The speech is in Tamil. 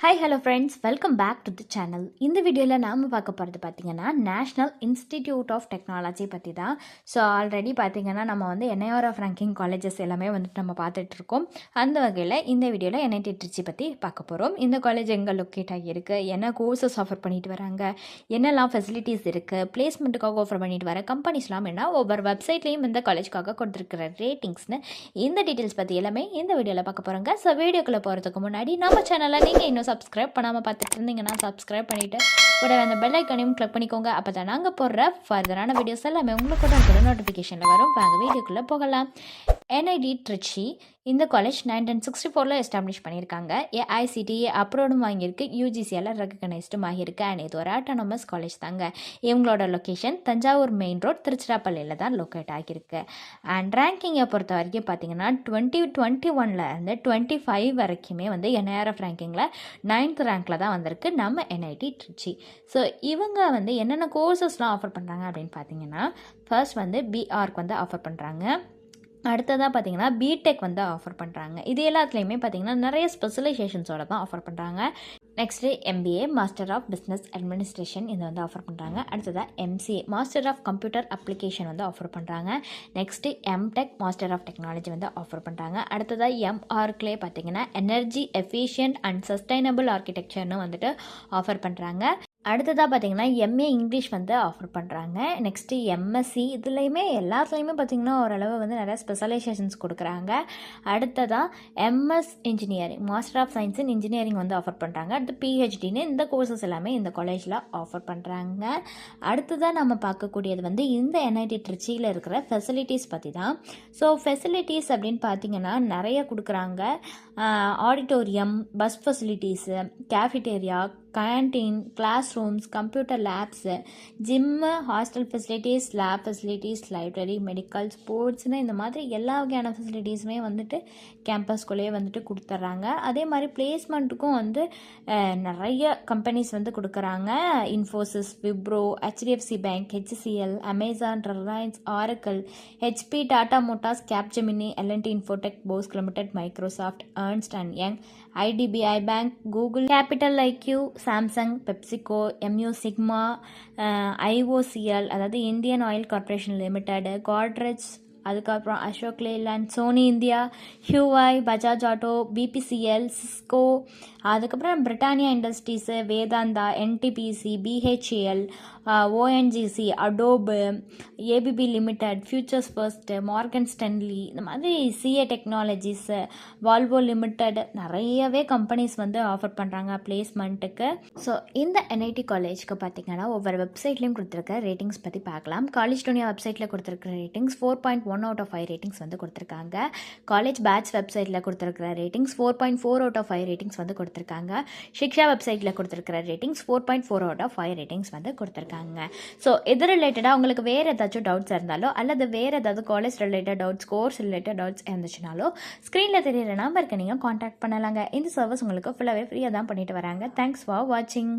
Hi hello friends, welcome back to the channel. இந்த வீடியோவில் நாம் பார்க்க போகிறது பார்த்திங்கன்னா நேஷ்னல் இன்ஸ்டிடியூட் ஆஃப் டெக்னாலஜி பற்றி தான். ஸோ ஆல்ரெடி பார்த்திங்கன்னா நம்ம வந்து NIRF ரேங்கிங் காலேஜஸ் எல்லாமே வந்துட்டு நம்ம பார்த்துட்ருக்கோம். அந்த வகையில் இந்த வீடியோவில் NIT திருச்சி பற்றி பார்க்க போகிறோம். இந்த காலேஜ் எங்கே லொக்கேட் ஆகியிருக்கு, என்ன கோர்சஸ் ஆஃபர் பண்ணிட்டு வராங்க, என்னெல்லாம் ஃபெசிலிட்டிஸ் இருக்குது, பிளேஸ்மெண்ட்டுக்காக ஆஃபர் பண்ணிட்டு வர கம்பெனிஸ்லாம் என்ன, ஒவ்வொரு வெப்சைட்லேயும் இந்த காலேஜ்க்காக கொடுத்துருக்கிற ரேட்டிங்ஸ்னு இந்த டீட்டெயில்ஸ் பற்றி எல்லாமே இந்த வீடியோவில் பார்க்க போகிறோங்க. ஸோ வீடியோக்குள்ளே போகிறதுக்கு முன்னாடி நம்ம சேனலை நீங்கள் இன்னும் சப்ஸ்கிரைப் பண்ணாமல் பார்த்துட்டு இருந்தீங்கன்னா சப்ஸ்கிரைப் பண்ணிவிட்டு கூடவே அந்த பெல் ஐக்கனையும் கிளிக் பண்ணிக்கோங்க. அப்போ தான் நாங்கள் போடுற ஃபர்தரான வீடியோஸ் எல்லாமே உங்களுக்கு கூட நோட்டிஃபிகேஷனில் வரும். வாங்க வீடியோக்குள்ளே போகலாம். NIT திருச்சி இந்த காலேஜ் 1964 எஸ்டாப்ளிஷ் பண்ணியிருக்காங்க. AICTE அப்ரூவ்டும் வாங்கியிருக்கு, UGCயால் ரெகக்னைஸ்டும் ஆகியிருக்கு. அண்ட் இது ஒரு ஆட்டானமஸ் காலேஜ் தாங்க. இவங்களோட லொக்கேஷன் தஞ்சாவூர் மெயின் ரோட் திருச்சிராப்பள்ளியில் தான் லொக்கேட் ஆகியிருக்கு. அண்ட் ரேங்கிங்கை பொறுத்த வரைக்கும் பார்த்தீங்கன்னா 2021 25 வரைக்குமே வந்து NIRF ரேங்கிங்கில் 9th ரேங்க்கில் தான் வந்திருக்கு நம்ம NIT திருச்சி. ஸோ இவங்க வந்து என்னென்ன கோர்சஸ்லாம் ஆஃபர் பண்ணுறாங்க அப்படின்னு பார்த்தீங்கன்னா, ஃபர்ஸ்ட் வந்து BArch வந்து ஆஃபர் பண்ணுறாங்க. அடுத்ததாக பார்த்தீங்கன்னா பிடெக் வந்து ஆஃபர் பண்ணுறாங்க. இது எல்லாத்துலேயுமே பார்த்தீங்கன்னா நிறைய ஸ்பெஷலைசேஷன்ஸோட தான் ஆஃபர் பண்ணுறாங்க. Next MBA master of business administration இதை வந்து ஆஃபர் பண்ணுறாங்க. அடுத்ததாக MCA master of computer application வந்து ஆஃபர் பண்ணுறாங்க. Next MTech master of technology வந்து ஆஃபர் பண்ணுறாங்க. அடுத்ததாக MArchலே பார்த்தீங்கன்னா எனர்ஜி எஃபிஷியன்ட் அண்ட் சஸ்டைனபிள் ஆர்கிடெக்சர்னு வந்துட்டு ஆஃபர் பண்ணுறாங்க. அடுத்ததாக பார்த்தீங்கன்னா MA இங்கிலீஷ் வந்து ஆஃபர் பண்ணுறாங்க. நெக்ஸ்ட்டு MSc இதுலேயுமே எல்லாத்துலேயுமே பார்த்திங்கன்னா ஓரளவு வந்து நிறையா ஸ்பெஷலைசேஷன்ஸ் கொடுக்குறாங்க. அடுத்ததாக MS engineering master of science in engineering வந்து ஆஃபர் பண்ணுறாங்க. அடுத்து PhDன்னு இந்த கோர்சஸ் எல்லாமே இந்த காலேஜில் ஆஃபர் பண்ணுறாங்க. அடுத்ததாக நம்ம பார்க்கக்கூடியது வந்து இந்த NIT திருச்சியில் இருக்கிற ஃபெசிலிட்டிஸ் பற்றி தான். ஸோ ஃபெசிலிட்டிஸ் அப்படின்னு பார்த்திங்கன்னா நிறைய கொடுக்குறாங்க. Auditorium, bus facilities, cafeteria, canteen, class rooms, computer labs, gym, hostel facilities, lab facilities, library, medical, ஸ்போர்ட்ஸ்னு இந்த மாதிரி எல்லா வகையான ஃபெசிலிட்டிஸுமே வந்துட்டு கேம்பஸ்குள்ளேயே வந்துட்டு கொடுத்துட்றாங்க. அதே மாதிரி பிளேஸ்மெண்ட்டுக்கும் வந்து நிறைய கம்பெனிஸ் வந்து கொடுக்குறாங்க. Infosys, Wipro, HDFC Bank, HCL, Amazon, Reliance, Oracle, HP, Tata Motors, Capgemini, L&T Infotech, Bosch Limited, Microsoft, Ernst and Young, IDBI Bank, Google, Capital IQ, Samsung, PepsiCo, MU Sigma, IOCL அதாவது Indian Oil Corporation Limited, Godrej, அதுக்கப்புறம் Ashok Leyland, Sony India, Huawei, Bajaj Auto, BPCL, Cisco, அதுக்கப்புறம் Britannia Industries, Vedanta, NTPC, BHEL, ONGC, Adobe, ABB Limited, Futures First, Morgan Stanley, இந்த மாதிரி CA டெக்னாலஜிஸு, வால்வோ லிமிடெட் நிறையவே கம்பெனிஸ் வந்து ஆஃபர் பண்ணுறாங்க பிளேஸ்மெண்ட்டுக்கு. ஸோ இந்த NIT காலேஜ்க்கு பார்த்திங்கன்னா ஒவ்வொரு வெப்சைட்லேயும் கொடுத்துருக்க ரேட்டிங்ஸ் பற்றி பார்க்கலாம். காலேஜ் டூனியா வெப்சைட்டில் கொடுத்துருக்க ரேட்டிங்ஸ் 4.1 out of 5 ரேட்டிங்ஸ் வந்து கொடுத்துருக்காங்க. காலேஜ் பேட்ச் வெப்சைட்டில் கொடுத்துருக்கிற ரேட்டிங்ஸ் 4.4 out of 5 ரேட்டிங்ஸ் வந்து கொடுத்துருக்காங்க. ஷிக்ஷா வெப்சைட்டில் கொடுத்துருக்கிற ரேட்டிங்ஸ் 4.4 out of 5 ரேட்டிங்ஸ் வந்து கொடுத்துருக்காங்க. ஸோ இது ரிலேட்டடாக உங்களுக்கு வேறு ஏதாச்சும் டவுட்ஸ் இருந்தாலோ அல்லது வேறு ஏதாவது college related doubts, course related doubts இருந்துச்சுனாலோ ஸ்க்ரீனில் தெரியிற நம்பருக்கு நீங்கள் காண்டாக்ட் பண்ணலாங்க. இந்த சர்வீஸ் உங்களுக்கு ஃபுல்லாகவே ஃப்ரீயாக தான் பண்ணிட்டு வராங்க. தேங்க்ஸ் ஃபார் வாட்சிங்.